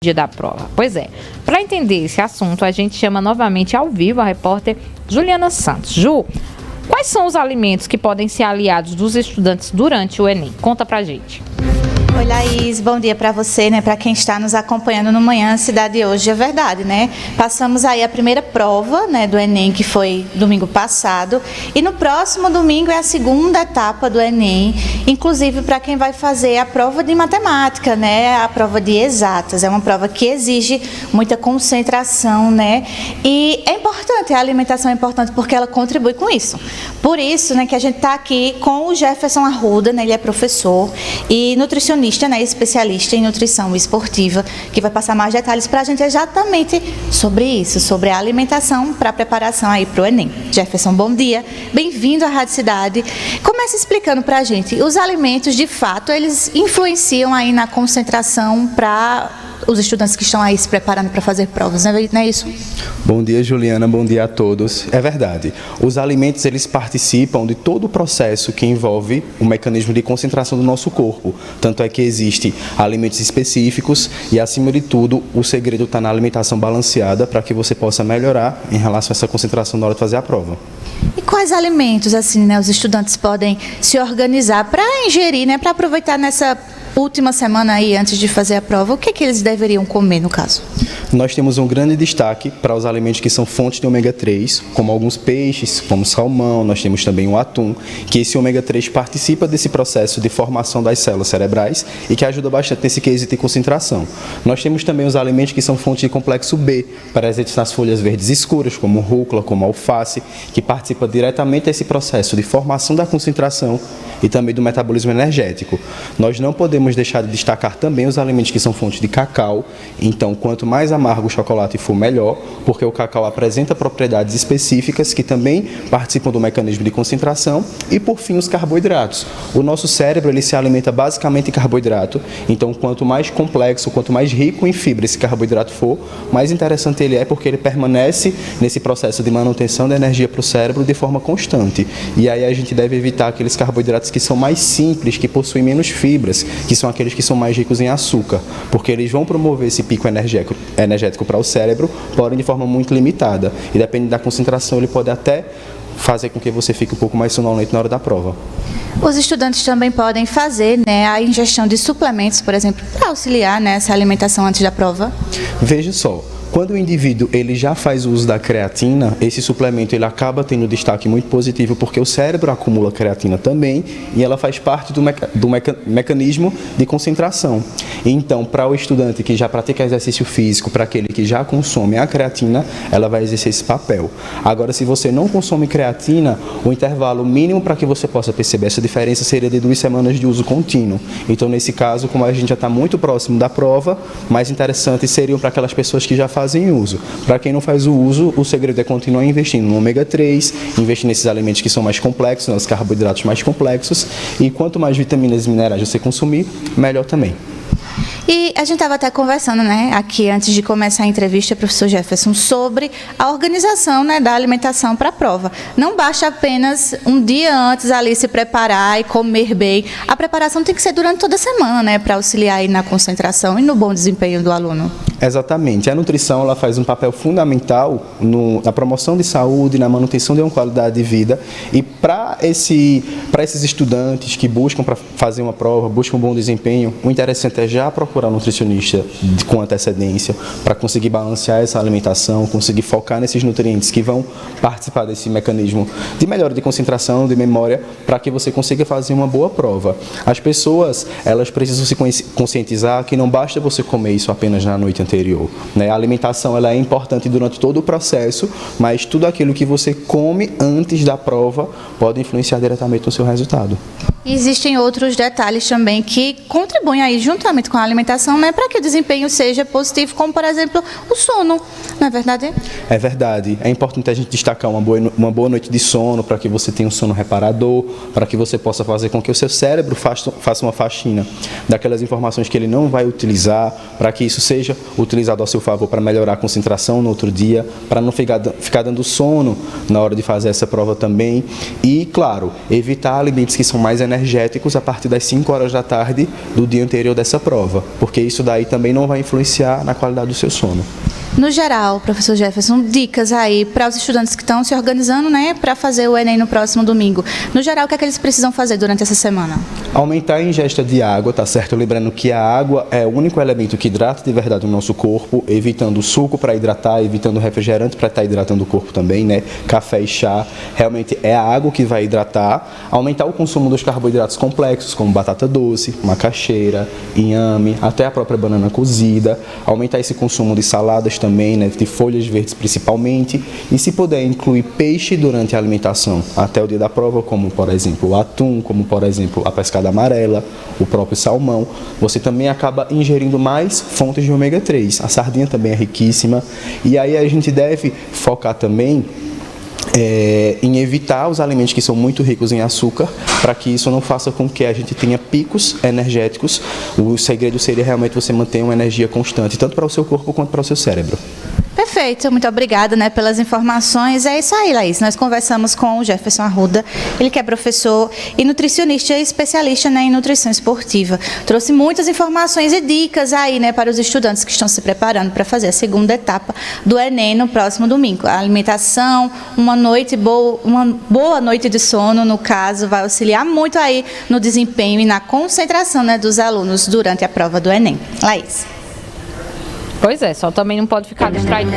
dia da prova. Pois é, para entender esse assunto, a gente chama novamente ao vivo a repórter Juliana Santos. Ju, quais são os alimentos que podem ser aliados dos estudantes durante o Enem? Conta pra gente. Oi, Laís, bom dia para você, né? Para quem está nos acompanhando no Manhã Cidade Hoje, é verdade, né? Passamos aí a primeira prova, né, do Enem, que foi domingo passado, e no próximo domingo é a segunda etapa do Enem, inclusive para quem vai fazer a prova de matemática, né? A prova de exatas, é uma prova que exige muita concentração, né? E é importante, a alimentação é importante porque ela contribui com isso. Por isso, né, que a gente está aqui com o Jefferson Arruda, né? Ele é professor e nutricionista, né, especialista em nutrição esportiva, que vai passar mais detalhes para a gente exatamente sobre isso, sobre a alimentação para a preparação aí para o Enem. Jefferson, bom dia, bem-vindo à Rádio Cidade. Comece explicando para a gente, os alimentos, de fato, eles influenciam aí na concentração para os estudantes que estão aí se preparando para fazer provas, não é isso? Bom dia, Juliana, bom dia a todos. É verdade, os alimentos eles participam de todo o processo que envolve o mecanismo de concentração do nosso corpo. Tanto é que existem alimentos específicos e, acima de tudo, o segredo está na alimentação balanceada para que você possa melhorar em relação a essa concentração na hora de fazer a prova. E quais alimentos, assim, né, os estudantes podem se organizar para ingerir, né, para aproveitar nessa última semana aí antes de fazer a prova? O que eles deveriam comer, no caso? Nós temos um grande destaque para os alimentos que são fontes de ômega 3, como alguns peixes, como salmão, nós temos também o atum, que esse ômega 3 participa desse processo de formação das células cerebrais e que ajuda bastante nesse quesito de concentração. Nós temos também os alimentos que são fontes de complexo B, presentes nas folhas verdes escuras, como rúcula, como alface, que participa diretamente desse processo de formação da concentração e também do metabolismo energético. Nós não podemos deixar de destacar também os alimentos que são fontes de cacau. Então, quanto mais amargo o chocolate for, melhor, porque o cacau apresenta propriedades específicas que também participam do mecanismo de concentração. E, por fim, os carboidratos. O nosso cérebro ele se alimenta basicamente em carboidrato. Então, quanto mais complexo, quanto mais rico em fibra esse carboidrato for, mais interessante ele é, porque ele permanece nesse processo de manutenção da energia para o cérebro de forma constante. E aí a gente deve evitar aqueles carboidratos que são mais simples, que possuem menos fibras, que são aqueles que são mais ricos em açúcar, porque eles vão promover esse pico energético para o cérebro, porém de forma muito limitada. E dependendo da concentração, ele pode até fazer com que você fique um pouco mais sonolento na hora da prova. Os estudantes também podem fazer, né, a ingestão de suplementos, por exemplo, para auxiliar nessa alimentação antes da prova? Veja só. Quando o indivíduo ele já faz uso da creatina, esse suplemento ele acaba tendo destaque muito positivo porque o cérebro acumula creatina também e ela faz parte do mecanismo de concentração. Então, para o estudante que já pratica exercício físico, para aquele que já consome a creatina, ela vai exercer esse papel. Agora, se você não consome creatina, o intervalo mínimo para que você possa perceber essa diferença seria de 2 semanas de uso contínuo. Então, nesse caso, como a gente já está muito próximo da prova, mais interessante seriam para aquelas pessoas que já fazem uso. Para quem não faz o uso, o segredo é continuar investindo no ômega 3, investir nesses alimentos que são mais complexos, nos carboidratos mais complexos, e quanto mais vitaminas e minerais você consumir, melhor também. E a gente estava até conversando, né, aqui antes de começar a entrevista, professor Jefferson, sobre a organização, né, da alimentação para a prova. Não basta apenas um dia antes ali se preparar e comer bem. A preparação tem que ser durante toda a semana, né, para auxiliar aí na concentração e no bom desempenho do aluno. Exatamente. A nutrição ela faz um papel fundamental na promoção de saúde, na manutenção de uma qualidade de vida. E para esses estudantes que buscam para fazer uma prova, buscam um bom desempenho, o interessante é já procurar um nutricionista com antecedência para conseguir balancear essa alimentação, conseguir focar nesses nutrientes que vão participar desse mecanismo de melhora de concentração, de memória, para que você consiga fazer uma boa prova. As pessoas elas precisam se conscientizar que não basta você comer isso apenas na noite anterior, né? A alimentação ela é importante durante todo o processo, mas tudo aquilo que você come antes da prova pode influenciar diretamente no seu resultado. Existem outros detalhes também que contribuem aí juntamente com a alimentação, né, para que o desempenho seja positivo, como por exemplo o sono, não é verdade? É verdade. É importante a gente destacar uma boa noite de sono para que você tenha um sono reparador, para que você possa fazer com que o seu cérebro faça uma faxina daquelas informações que ele não vai utilizar, para que isso seja utilizado ao seu favor para melhorar a concentração no outro dia, para não ficar dando sono na hora de fazer essa prova também. E, claro, evitar alimentos que são mais energéticos a partir das 5 horas da tarde do dia anterior dessa prova, porque isso daí também não vai influenciar na qualidade do seu sono. No geral, professor Jefferson, dicas aí para os estudantes que estão se organizando, né, para fazer o Enem no próximo domingo. No geral, o que é que eles precisam fazer durante essa semana? Aumentar a ingesta de água, tá certo? Lembrando que a água é o único elemento que hidrata de verdade o nosso corpo, evitando o suco para hidratar, evitando o refrigerante para estar hidratando o corpo também, né? Café e chá, realmente é a água que vai hidratar. Aumentar o consumo dos carboidratos complexos, como batata doce, macaxeira, inhame, até a própria banana cozida. Aumentar esse consumo de saladas também, né, de folhas verdes principalmente, e se puder incluir peixe durante a alimentação até o dia da prova, como por exemplo o atum, como por exemplo a pescada amarela, o próprio salmão, você também acaba ingerindo mais fontes de ômega 3. A sardinha também é riquíssima, e aí a gente deve focar também em evitar os alimentos que são muito ricos em açúcar, para que isso não faça com que a gente tenha picos energéticos. O segredo seria realmente você manter uma energia constante, tanto para o seu corpo quanto para o seu cérebro. Perfeito, muito obrigada, né, pelas informações. É isso aí, Laís. Nós conversamos com o Jefferson Arruda, ele que é professor e nutricionista e especialista, né, em nutrição esportiva. Trouxe muitas informações e dicas aí, né, para os estudantes que estão se preparando para fazer a segunda etapa do Enem no próximo domingo. A alimentação, uma boa noite de sono, no caso, vai auxiliar muito aí no desempenho e na concentração, né, dos alunos durante a prova do Enem. Laís. Pois é, só também não pode ficar distraído